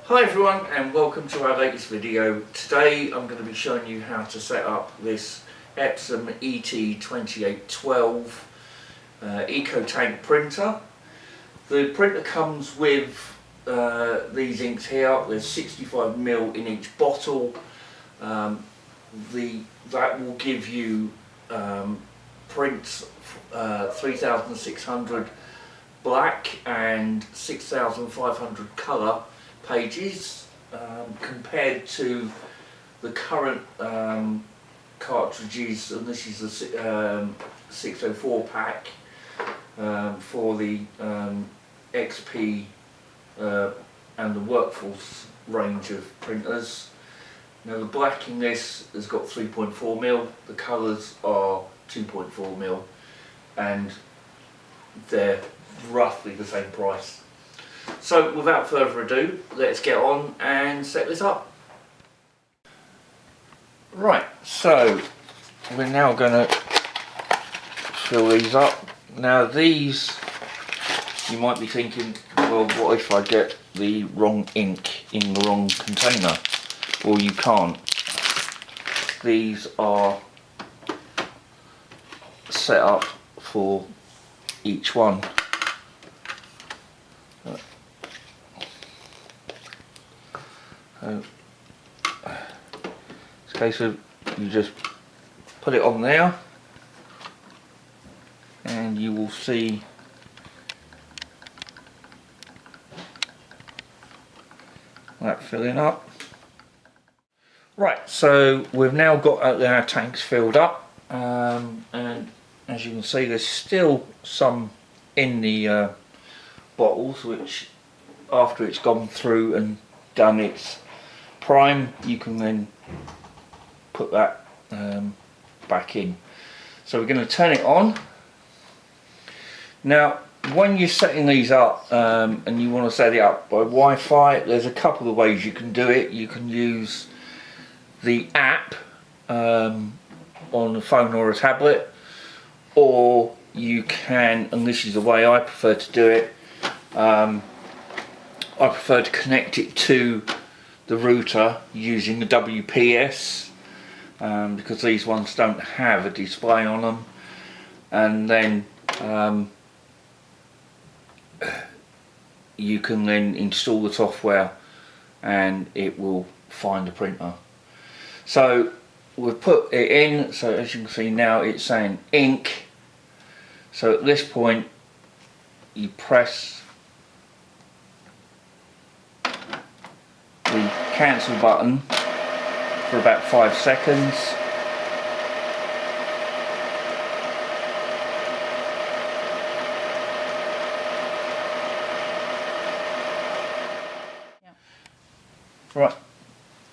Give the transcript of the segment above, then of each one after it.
Hi everyone and welcome to our latest video. Today I'm going to be showing you how to set up this Epson ET 2812 EcoTank printer. The printer comes with these inks here. There's 65ml in each bottle. That will give you prints 3600 black and 6500 colour pages, compared to the current cartridges, and this is the 604 pack for the XP and the Workforce range of printers. Now the black in this has got 3.4mm, the colours are 2.4mm, and they're roughly the same price. So without further ado, let's get on and set this up. Right, so we're now going to fill these up. Now these, you might be thinking, well, what if I get the wrong ink in the wrong container? Well, you can't. These are set up for each one. So it's a case of you just put it on there and you will see that filling up. Right, so we've now got our tanks filled up, and as you can see there's still some in the bottles, which after it's gone through and done its prime, you can then put that back in. So we're going to turn it on. Now when you're setting these up and you want to set it up by Wi-Fi, there's a couple of ways you can do it. You can use the app on a phone or a tablet, or you can, and this is the way I prefer to do it, I prefer to connect it to the router using the WPS, because these ones don't have a display on them, and then you can then install the software and it will find the printer. So we've put it in, so as you can see now it's saying ink. So at this point you press the cancel button for about 5 seconds. Right,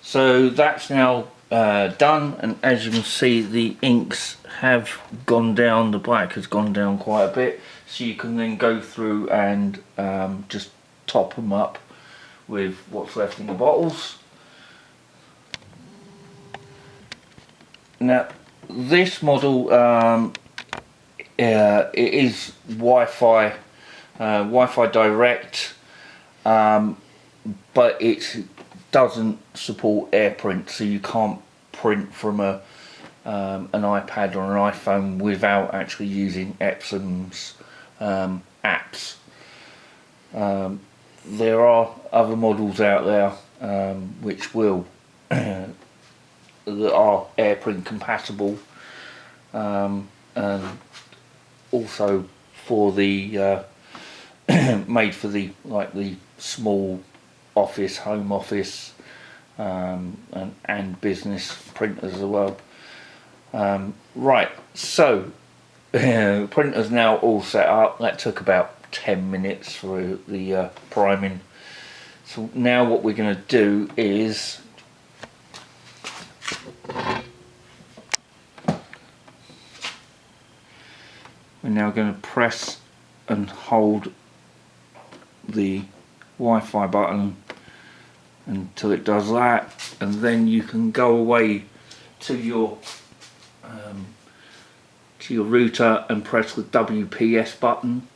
so that's now done, and as you can see the inks have gone down, the black has gone down quite a bit, so you can then go through and just top them up with what's left in the bottles. Now this model it is Wi-Fi direct, but it doesn't support AirPrint, so you can't print from an iPad or an iPhone without actually using Epson's apps. There are other models out there which will that are AirPrint compatible, and also for the made for the the small office, home office, and business printers as well. Right, so printer's now all set up. That took about 10 minutes for the priming. So now what we're going to do is we're now going to press and hold the Wi-Fi button until it does that, and then you can go away to your router and press the WPS button,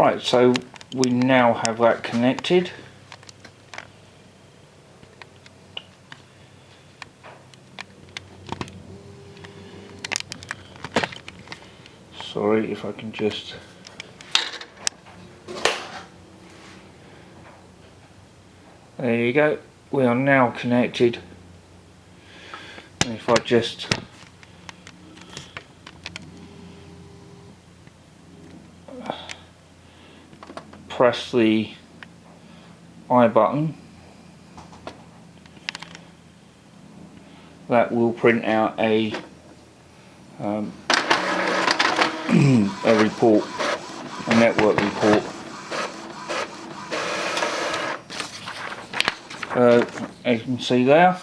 Right, so we now have that connected. Sorry, if I can just... There you go, we are now connected. And if I just press the I button, that will print out a report, a network report. As you can see there,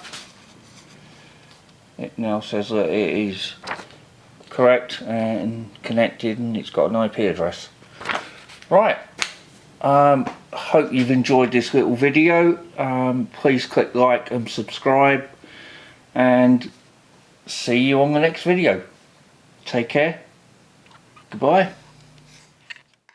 it now says that it is correct and connected, and it's got an IP address. Right, hope you've enjoyed this little video. Please click like and subscribe, and see you on the next video. Take care. Goodbye.